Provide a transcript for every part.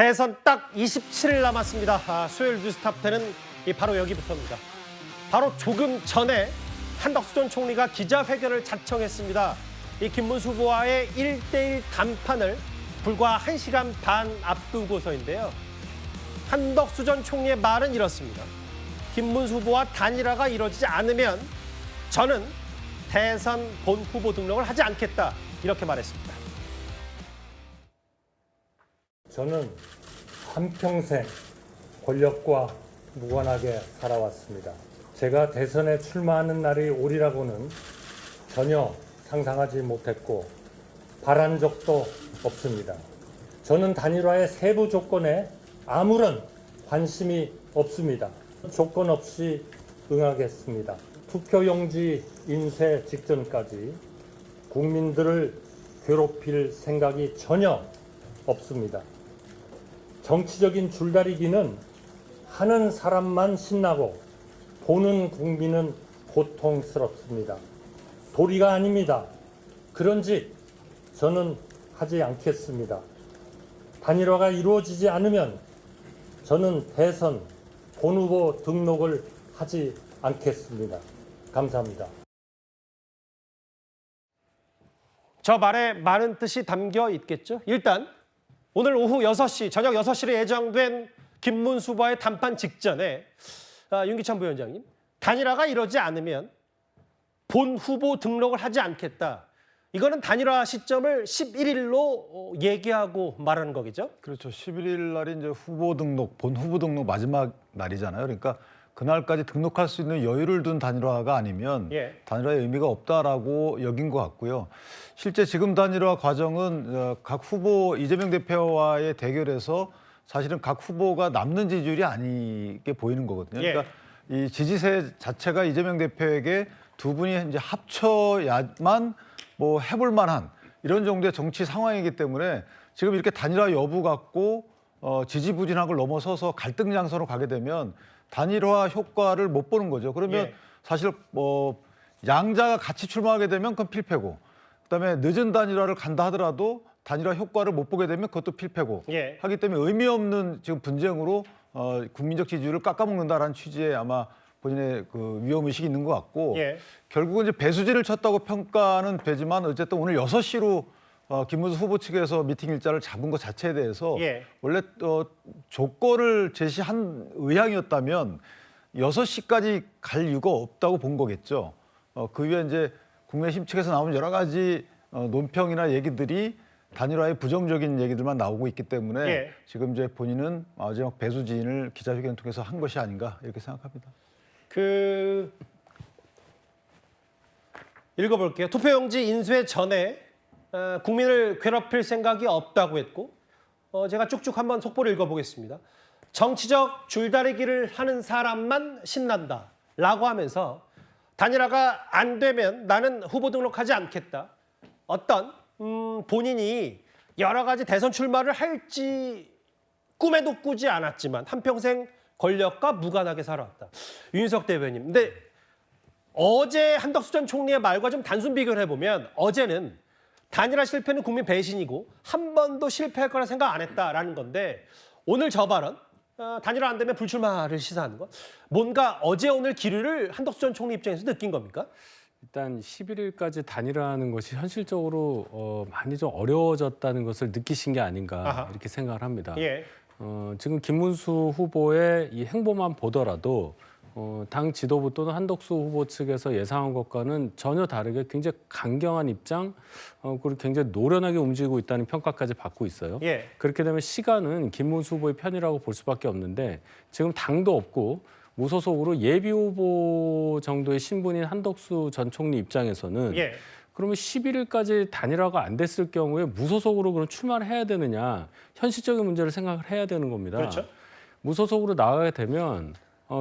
대선 딱 27일 남았습니다. 수요일 뉴스탑10은 바로 여기부터입니다. 바로 조금 전에 한덕수 전 총리가 기자회견을 자청했습니다. 이 김문수 후보와의 1대1 담판을 불과 1시간 반 앞두고서인데요. 한덕수 전 총리의 말은 이렇습니다. 김문수 후보와 단일화가 이루어지지 않으면 저는 대선 본 후보 등록을 하지 않겠다, 이렇게 말했습니다. 저는 한평생 권력과 무관하게 살아왔습니다. 제가 대선에 출마하는 날이 오리라고는 전혀 상상하지 못했고 바란 적도 없습니다. 저는 단일화의 세부 조건에 아무런 관심이 없습니다. 조건 없이 응하겠습니다. 투표용지 인쇄 직전까지 국민들을 괴롭힐 생각이 전혀 없습니다. 정치적인 줄다리기는 하는 사람만 신나고 보는 국민은 고통스럽습니다. 도리가 아닙니다. 그런 짓 저는 하지 않겠습니다. 단일화가 이루어지지 않으면 저는 대선 본 후보 등록을 하지 않겠습니다. 감사합니다. 저 말에 많은 뜻이 담겨 있겠죠. 일단 오늘 오후 6시, 저녁 6시로 예정된 김문수 후보의 담판 직전에 윤기찬 부위원장님, 단일화가 이루어지지 않으면 본 후보 등록을 하지 않겠다. 이거는 단일화 시점을 11일로 얘기하고 말하는 거겠죠? 그렇죠. 11일 날이 이제 후보 등록, 본 후보 등록 마지막 날이잖아요. 그러니까 그날까지 등록할 수 있는 여유를 둔 단일화가 아니면 단일화의 의미가 없다라고 여긴 것 같고요. 실제 지금 단일화 과정은 각 후보 이재명 대표와의 대결에서 사실은 각 후보가 남는 지지율이 아니게 보이는 거거든요. 그러니까 이 지지세 자체가 이재명 대표에게 두 분이 이제 합쳐야만 뭐 해볼 만한 이런 정도의 정치 상황이기 때문에 지금 이렇게 단일화 여부 갖고 지지부진한 걸 넘어서서 갈등 장소로 가게 되면 단일화 효과를 못 보는 거죠. 그러면 사실 뭐 양자가 같이 출마하게 되면 그건 필패고, 그다음에 늦은 단일화를 간다 하더라도 단일화 효과를 못 보게 되면 그것도 필패고 하기 때문에 의미 없는 지금 분쟁으로 국민적 지지율을 깎아먹는다라는 취지에 아마 본인의 그 위험의식이 있는 것 같고 결국은 이제 배수진을 쳤다고 평가는 되지만 어쨌든 오늘 6시로 김문수 후보 측에서 미팅 일자를 잡은 것 자체에 대해서 원래 조건을 제시한 의향이었다면 6시까지 갈 이유가 없다고 본 거겠죠. 그 위에 이제 국민의힘 측에서 나오는 여러 가지 논평이나 얘기들이 단일화의 부정적인 얘기들만 나오고 있기 때문에 지금 이제 본인은 마지막 배수진을 기자회견을 통해서 한 것이 아닌가 이렇게 생각합니다. 읽어볼게요. 투표용지 인쇄 전에 국민을 괴롭힐 생각이 없다고 했고, 제가 쭉쭉 한번 속보를 읽어보겠습니다. 정치적 줄다리기를 하는 사람만 신난다라고 하면서 단일화가 안 되면 나는 후보 등록하지 않겠다. 어떤 본인이 여러 가지 대선 출마를 할지 꿈에도 꾸지 않았지만 한평생 권력과 무관하게 살아왔다. 윤석 대변인. 근데 어제 한덕수 전 총리의 말과 좀 단순 비교를 해보면 어제는 단일화 실패는 국민 배신이고 한 번도 실패할 거라 생각 안 했다라는 건데 오늘 저 발언, 단일화 안 되면 불출마를 시사하는 것. 뭔가 어제 오늘 기류를 한덕수 전 총리 입장에서 느낀 겁니까? 일단 11일까지 단일화하는 것이 현실적으로 많이 좀 어려워졌다는 것을 느끼신 게 아닌가 이렇게 생각을 합니다. 지금 김문수 후보의 이 행보만 보더라도 당 지도부 또는 한덕수 후보 측에서 예상한 것과는 전혀 다르게 굉장히 강경한 입장, 그리고 굉장히 노련하게 움직이고 있다는 평가까지 받고 있어요. 그렇게 되면 시간은 김문수 후보의 편이라고 볼 수밖에 없는데 지금 당도 없고 무소속으로 예비 후보 정도의 신분인 한덕수 전 총리 입장에서는 그러면 11일까지 단일화가 안 됐을 경우에 무소속으로 그럼 출마를 해야 되느냐, 현실적인 문제를 생각을 해야 되는 겁니다. 그렇죠. 무소속으로 나가게 되면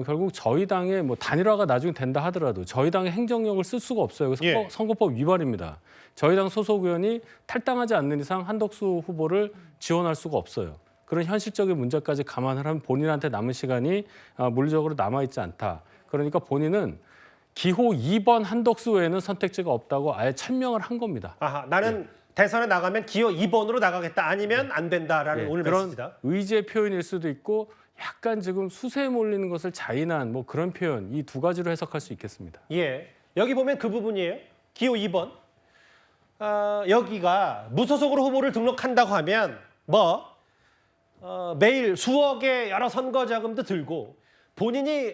결국 저희 당의 뭐 단일화가 나중에 된다 하더라도 저희 당의 행정력을 쓸 수가 없어요. 선거법 위반입니다. 저희 당 소속 의원이 탈당하지 않는 이상 한덕수 후보를 지원할 수가 없어요. 그런 현실적인 문제까지 감안을 하면 본인한테 남은 시간이 물리적으로 남아있지 않다. 그러니까 본인은 기호 2번 한덕수 외에는 선택지가 없다고 아예 천명을 한 겁니다. 나는 대선에 나가면 기호 2번으로 나가겠다 아니면 안 된다라는 오늘 그런 메시지다. 의지의 표현일 수도 있고 약간 지금 수세에 몰리는 것을 자인한 뭐 그런 표현 이 두 가지로 해석할 수 있겠습니다. 예, 여기 보면 그 부분이에요. 기호 2번. 여기가 무소속으로 후보를 등록한다고 하면 매일 수억의 여러 선거 자금도 들고 본인이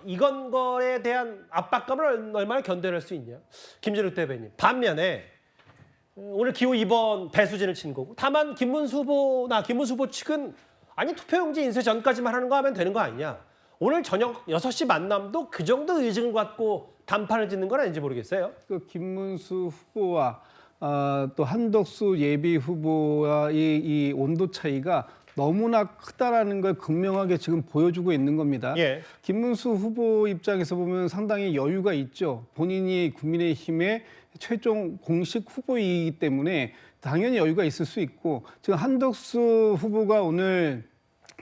이건 거에 대한 압박감을 얼마나 견뎌낼 수 있냐. 김진욱 대변인. 반면에 오늘 기호 2번 배수진을 친 거고 다만 김문수 후보 측은 아니 투표용지 인쇄 전까지만 하는 거 하면 되는 거 아니냐. 오늘 저녁 6시 만남도 그 정도 의증을 갖고 단판을 짓는 건 아닌지 모르겠어요. 그 김문수 후보와 또 한덕수 예비 후보와 이 온도 차이가 너무나 크다라는 걸 극명하게 지금 보여주고 있는 겁니다. 예. 김문수 후보 입장에서 보면 상당히 여유가 있죠. 본인이 국민의힘의 최종 공식 후보이기 때문에 당연히 여유가 있을 수 있고 지금 한덕수 후보가 오늘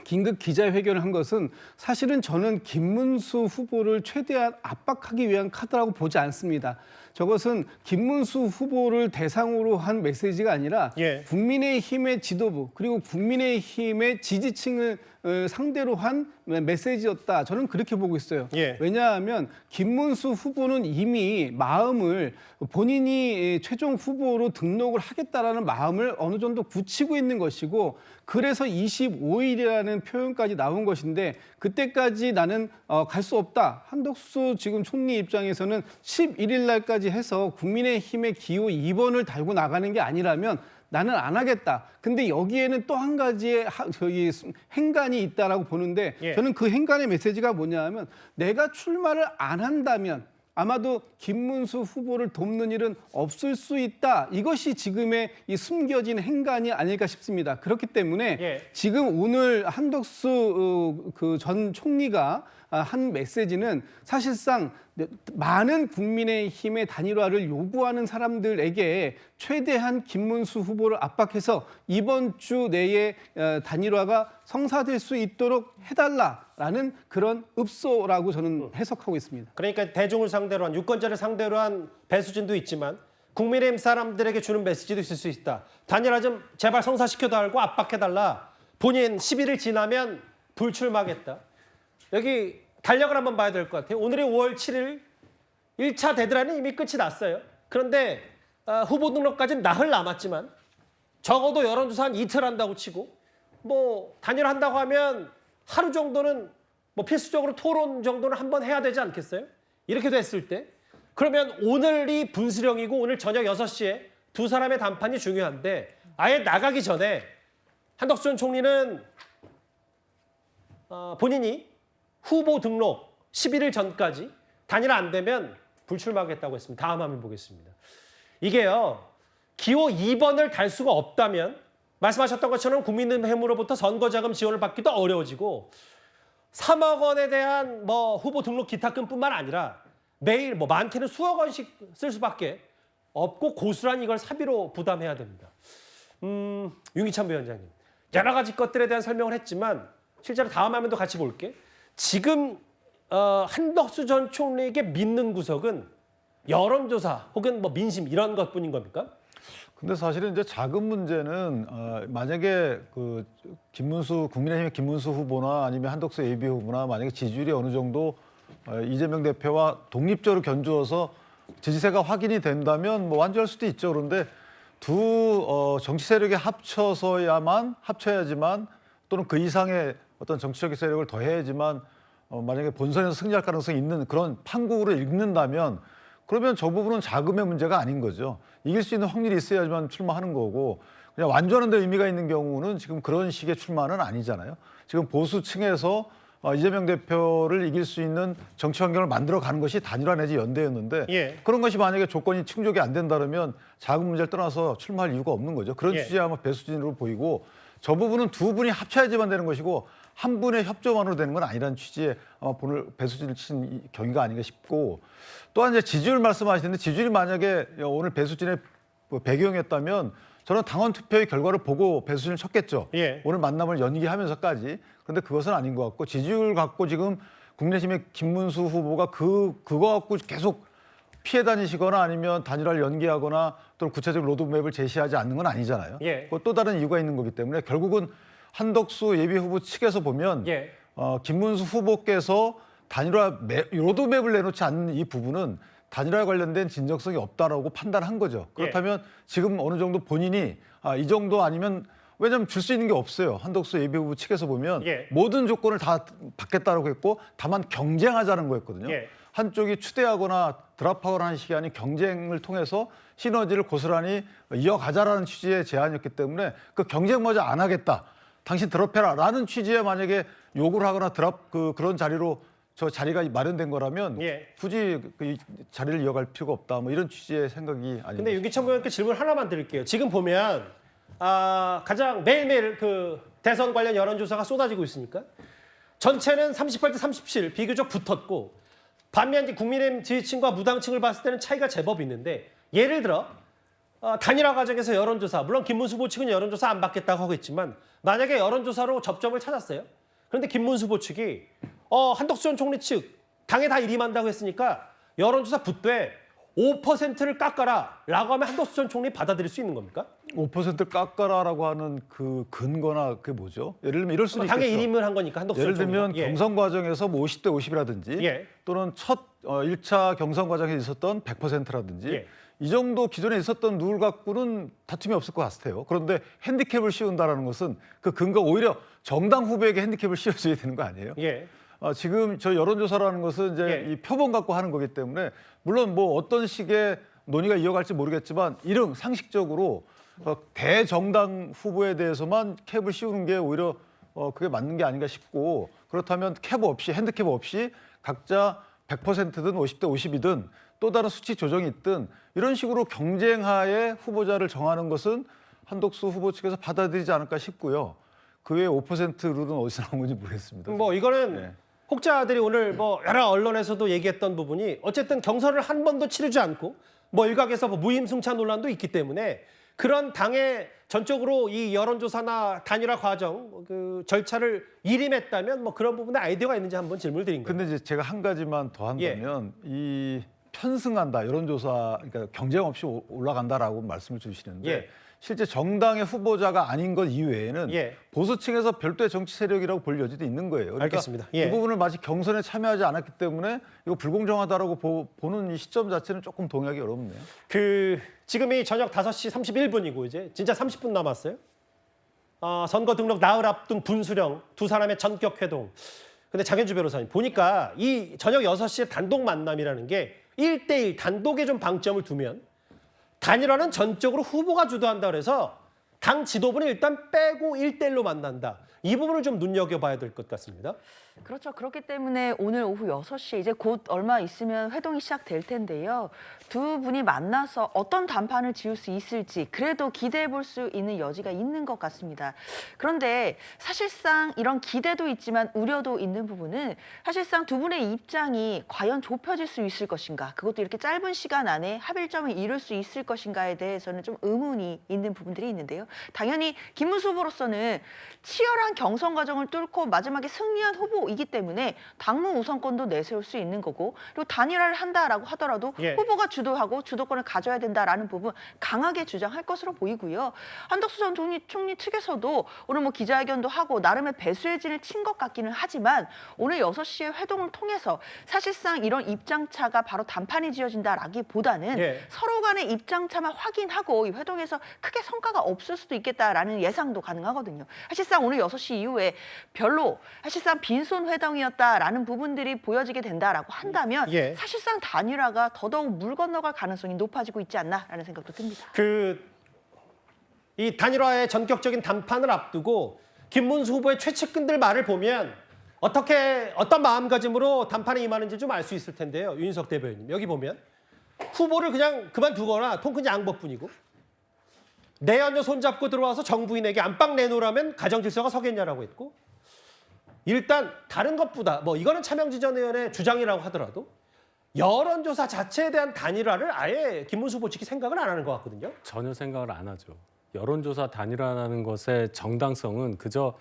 긴급 기자회견을 한 것은 사실은 저는 김문수 후보를 최대한 압박하기 위한 카드라고 보지 않습니다. 저것은 김문수 후보를 대상으로 한 메시지가 아니라 국민의힘의 지도부 그리고 국민의힘의 지지층을 상대로 한 메시지였다. 저는 그렇게 보고 있어요. 왜냐하면 김문수 후보는 이미 마음을 본인이 최종 후보로 등록을 하겠다라는 마음을 어느 정도 굳히고 있는 것이고 그래서 25일이라는 표현까지 나온 것인데 그때까지 나는 갈 수 없다. 한덕수 지금 총리 입장에서는 11일 날까지 해서 국민의힘의 기호 2번을 달고 나가는 게 아니라면 나는 안 하겠다. 근데 여기에는 또 한 가지의 행간이 있다라고 보는데 저는 그 행간의 메시지가 뭐냐 하면 내가 출마를 안 한다면 아마도 김문수 후보를 돕는 일은 없을 수 있다. 이것이 지금의 이 숨겨진 행간이 아닐까 싶습니다. 그렇기 때문에 지금 오늘 한덕수 그 전 총리가 한 메시지는 사실상 많은 국민의힘의 단일화를 요구하는 사람들에게 최대한 김문수 후보를 압박해서 이번 주 내에 단일화가 성사될 수 있도록 해달라라는 그런 읍소라고 저는 해석하고 있습니다. 그러니까 대중을 상대로 한 유권자를 상대로 한 배수진도 있지만 국민의힘 사람들에게 주는 메시지도 있을 수 있다. 단일화 좀 제발 성사시켜달라고 압박해달라. 본인 11일 지나면 불출마하겠다. 여기 달력을 한번 봐야 될 것 같아요. 오늘이 5월 7일 1차 데드라인은 이미 끝이 났어요. 그런데 후보 등록까지는 나흘 남았지만 적어도 여론조사 한 이틀 한다고 치고 뭐 단일화한다고 하면 하루 정도는 뭐 필수적으로 토론 정도는 한번 해야 되지 않겠어요? 이렇게 됐을 때 그러면 오늘이 분수령이고 오늘 저녁 6시에 두 사람의 담판이 중요한데 아예 나가기 전에 한덕수 전 총리는 본인이 후보 등록 11일 전까지 단일화 안 되면 불출마하겠다고 했습니다. 다음 화면 보겠습니다. 이게요. 기호 2번을 달 수가 없다면 말씀하셨던 것처럼 국민의힘으로부터 선거자금 지원을 받기도 어려워지고 3억 원에 대한 뭐 후보 등록 기타금뿐만 아니라 매일 뭐 많게는 수억 원씩 쓸 수밖에 없고 고스란히 이걸 사비로 부담해야 됩니다. 윤기찬 위원장님. 여러 가지 것들에 대한 설명을 했지만 실제로 다음 화면도 같이 볼게. 지금 한덕수 전 총리에게 믿는 구석은 여론조사 혹은 뭐 민심 이런 것뿐인 겁니까? 근데 사실은 이제 자금 문제는 만약에 그 국민의힘의 김문수 후보나 아니면 한덕수 예비 후보나 만약에 지지율이 어느 정도 이재명 대표와 독립적으로 견주어서 지지세가 확인이 된다면 뭐 완주할 수도 있죠. 그런데 두 정치 세력이 합쳐야지만 또는 그 이상의 어떤 정치적인 세력을 더해야지만 만약에 본선에서 승리할 가능성이 있는 그런 판국으로 읽는다면 그러면 저 부분은 자금의 문제가 아닌 거죠. 이길 수 있는 확률이 있어야지만 출마하는 거고 그냥 완주하는 데 의미가 있는 경우는 지금 그런 식의 출마는 아니잖아요. 지금 보수층에서 이재명 대표를 이길 수 있는 정치 환경을 만들어가는 것이 단일화 내지 연대였는데 그런 것이 만약에 조건이 충족이 안 된다면 자금 문제를 떠나서 출마할 이유가 없는 거죠. 그런 취지의 아마 배수진으로 보이고 저 부분은 두 분이 합쳐야지만 되는 것이고 한 분의 협조만으로 되는 건 아니라는 취지의 아마 오늘 배수진을 친 경위가 아닌가 싶고 또한 이제 지지율 말씀하시는데 지지율이 만약에 오늘 배수진의 배경이었다면 저는 당원 투표의 결과를 보고 배수진을 쳤겠죠. 오늘 만남을 연기하면서까지. 그런데 그것은 아닌 것 같고 지지율 갖고 지금 국민의힘의 김문수 후보가 그거 갖고 계속 피해 다니시거나 아니면 단일화를 연기하거나 또는 구체적 로드맵을 제시하지 않는 건 아니잖아요. 예. 또 다른 이유가 있는 거기 때문에 결국은 한덕수 예비후보 측에서 보면 예. 김문수 후보께서 단일화 로드맵을 내놓지 않는 이 부분은 단일화에 관련된 진정성이 없다라고 판단한 거죠. 그렇다면 지금 어느 정도 본인이 이 정도 아니면 왜냐하면 줄 수 있는 게 없어요. 한덕수 예비후보 측에서 보면 모든 조건을 다 받겠다라고 했고 다만 경쟁하자는 거였거든요. 한쪽이 추대하거나 드랍하거나 하는 식이 아닌 경쟁을 통해서 시너지를 고스란히 이어가자라는 취지의 제안이었기 때문에 그 경쟁마저 안 하겠다. 당신 드랍해라라는 취지에 만약에 요구를 하거나 그런 자리로 저 자리가 마련된 거라면 굳이 그 자리를 이어갈 필요가 없다. 뭐 이런 취지의 생각이 아닙니다. 근데 윤기찬 의원께 질문 하나만 드릴게요. 지금 보면 가장 매일매일 그 대선 관련 여론조사가 쏟아지고 있으니까 전체는 38대 37 비교적 붙었고 반면 이제 국민의힘 지지층과 무당층을 봤을 때는 차이가 제법 있는데 예를 들어 단일화 과정에서 여론조사 물론 김문수 후보 측은 여론조사 안 받겠다고 하고 있지만 만약에 여론조사로 접점을 찾았어요. 그런데 김문수 후보 측이 한덕수 전 총리 측 당에 다 일임한다고 했으니까 여론조사 붙되 5%를 깎아라 라고 하면 한덕수 전 총리 받아들일 수 있는 겁니까? 5%를 깎아라라고 하는 그 근거나 그게 뭐죠? 예를 들면 이럴 수는 있겠죠. 당에 일임을 한 거니까 한덕수 예를 전 총리가. 들면 경선 과정에서 뭐 50대 50이라든지 또는 첫 1차 경선 과정에 있었던 100%라든지 이 정도 기존에 있었던 룰 갖고는 다툼이 없을 것 같아요. 그런데 핸디캡을 씌운다라는 것은 그 근거 오히려 정당 후보에게 핸디캡을 씌워줘야 되는 거 아니에요? 지금 저 여론조사라는 것은 이제 이 표본 갖고 하는 거기 때문에 물론 뭐 어떤 식의 논의가 이어갈지 모르겠지만 상식적으로 대정당 후보에 대해서만 캡을 씌우는 게 오히려 그게 맞는 게 아닌가 싶고 그렇다면 캡 없이 핸드캡 없이 각자 100%든 50대 50이든 또 다른 수치 조정이 있든 이런 식으로 경쟁하에 후보자를 정하는 것은 한덕수 후보 측에서 받아들이지 않을까 싶고요. 그 외에 5% 룰은 어디서 나온 건지 모르겠습니다. 뭐 이거는 혹자들이 오늘 뭐 여러 언론에서도 얘기했던 부분이 어쨌든 경선을 한 번도 치르지 않고 뭐 일각에서 뭐 무임승차 논란도 있기 때문에 그런 당의 전적으로 이 여론조사나 단일화 과정 그 절차를 일임했다면 뭐 그런 부분에 아이디어가 있는지 한번 질문을 드린 거예요. 근데 이제 제가 한 가지만 더 한다면 이 편승한다 여론조사 그러니까 경쟁 없이 올라간다라고 말씀을 주시는데 실제 정당의 후보자가 아닌 것 이외에는 보수층에서 별도의 정치 세력이라고 볼 여지도 있는 거예요. 그러니까 알겠습니다. 이 부분을 마치 경선에 참여하지 않았기 때문에 이거 불공정하다라고 보는 이 시점 자체는 조금 동의하기 어렵네요. 지금이 저녁 5시 31분이고 이제 진짜 30분 남았어요. 선거 등록 나흘 앞둔 분수령 두 사람의 전격 회동. 근데 장현주 변호사님 보니까 이 저녁 6시에 단독 만남이라는 게 1대1 단독에 좀 방점을 두면 단일화는 전적으로 후보가 주도한다 그래서 당 지도부는 일단 빼고 1대1로 만난다. 이 부분을 좀 눈여겨봐야 될 것 같습니다. 그렇죠. 그렇기 때문에 오늘 오후 6시 이제 곧 얼마 있으면 회동이 시작될 텐데요. 두 분이 만나서 어떤 담판을 지을 수 있을지 그래도 기대해 볼 수 있는 여지가 있는 것 같습니다. 그런데 사실상 이런 기대도 있지만 우려도 있는 부분은 사실상 두 분의 입장이 과연 좁혀질 수 있을 것인가 그것도 이렇게 짧은 시간 안에 합일점을 이룰 수 있을 것인가에 대해서는 좀 의문이 있는 부분들이 있는데요. 당연히 김문수 후보로서는 치열한 경선 과정을 뚫고 마지막에 승리한 후보이기 때문에 당무 우선권도 내세울 수 있는 거고 그리고 단일화를 한다라고 하더라도 후보가 주도하고 주도권을 가져야 된다라는 부분 강하게 주장할 것으로 보이고요. 한덕수 전 총리 측에서도 오늘 뭐 기자회견도 하고 나름의 배수의 진을 친 것 같기는 하지만 오늘 6시에 회동을 통해서 사실상 이런 입장차가 바로 단판이 지어진다라기보다는 서로 간의 입장차만 확인하고 이 회동에서 크게 성과가 없을 수도 있겠다라는 예상도 가능하거든요. 사실상 오늘 6시 이후에 별로 사실상 빈손 회동이었다라는 부분들이 보여지게 된다라고 한다면 사실상 단일화가 더더욱 물 건너갈 가능성이 높아지고 있지 않나라는 생각도 듭니다. 이 단일화의 전격적인 담판을 앞두고 김문수 후보의 최측근들 말을 보면 어떤 마음가짐으로 담판에 임하는지 좀 알 수 있을 텐데요. 윤인석 대변인 여기 보면 후보를 그냥 그만두거나 통큰 양보뿐이고 내연녀 손잡고 들어와서 정부인에게 안방 내놓으라면 가정질서가 서겠냐라고 했고 일단 다른 것보다 뭐 이거는 차명지 전 의원의 주장이라고 하더라도 여론조사 자체에 대한 단일화를 아예 김문수 후보 측이 생각을 안 하는 것 같거든요. 전혀 생각을 안 하죠. 여론조사 단일화라는 것의 정당성은 그저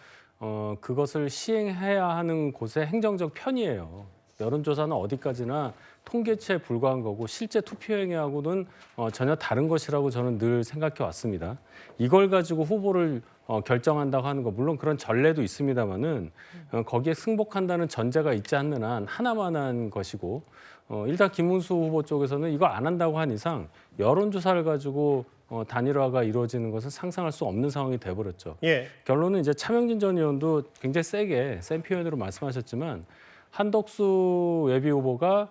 그것을 시행해야 하는 곳의 행정적 편이에요. 여론조사는 어디까지나 통계치에 불과한 거고 실제 투표 행위하고는 전혀 다른 것이라고 저는 늘 생각해 왔습니다. 이걸 가지고 후보를 결정한다고 하는 거 물론 그런 전례도 있습니다만은 거기에 승복한다는 전제가 있지 않는 한 하나만한 것이고 일단 김문수 후보 쪽에서는 이거 안 한다고 한 이상 여론조사를 가지고 단일화가 이루어지는 것은 상상할 수 없는 상황이 돼버렸죠. 예. 결론은 이제 차명진 전 의원도 굉장히 센 표현으로 말씀하셨지만 한덕수 예비 후보가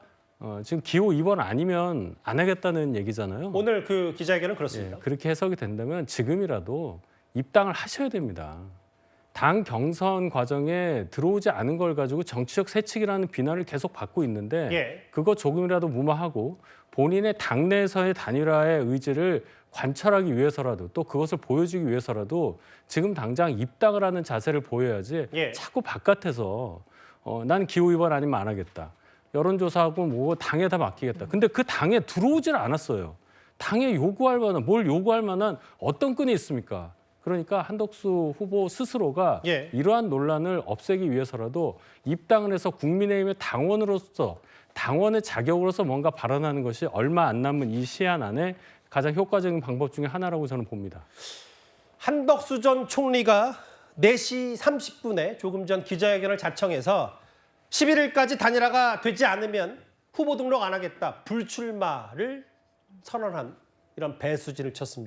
지금 기호 2번 아니면 안 하겠다는 얘기잖아요. 오늘 그 기자회견은 그렇습니다. 예, 그렇게 해석이 된다면 지금이라도 입당을 하셔야 됩니다. 당 경선 과정에 들어오지 않은 걸 가지고 정치적 세칙이라는 비난을 계속 받고 있는데 예. 그거 조금이라도 무마하고 본인의 당내에서의 단일화의 의지를 관철하기 위해서라도 또 그것을 보여주기 위해서라도 지금 당장 입당을 하는 자세를 보여야지 예. 자꾸 바깥에서 난 기호 2번 아니면 안 하겠다. 여론조사하고 뭐 당에다 맡기겠다. 근데 그 당에 들어오질 않았어요. 당에 요구할 만한 뭘 요구할 만한 어떤 끈이 있습니까? 그러니까 한덕수 후보 스스로가 예. 이러한 논란을 없애기 위해서라도 입당을 해서 국민의힘의 당원으로서 당원의 자격으로서 뭔가 발언하는 것이 얼마 안 남은 이 시한 안에 가장 효과적인 방법 중에 하나라고 저는 봅니다. 한덕수 전 총리가 4시 30분에 조금 전 기자회견을 자청해서 11일까지 단일화가 되지 않으면 후보 등록 안 하겠다, 불출마를 선언한 이런 배수진을 쳤습니다.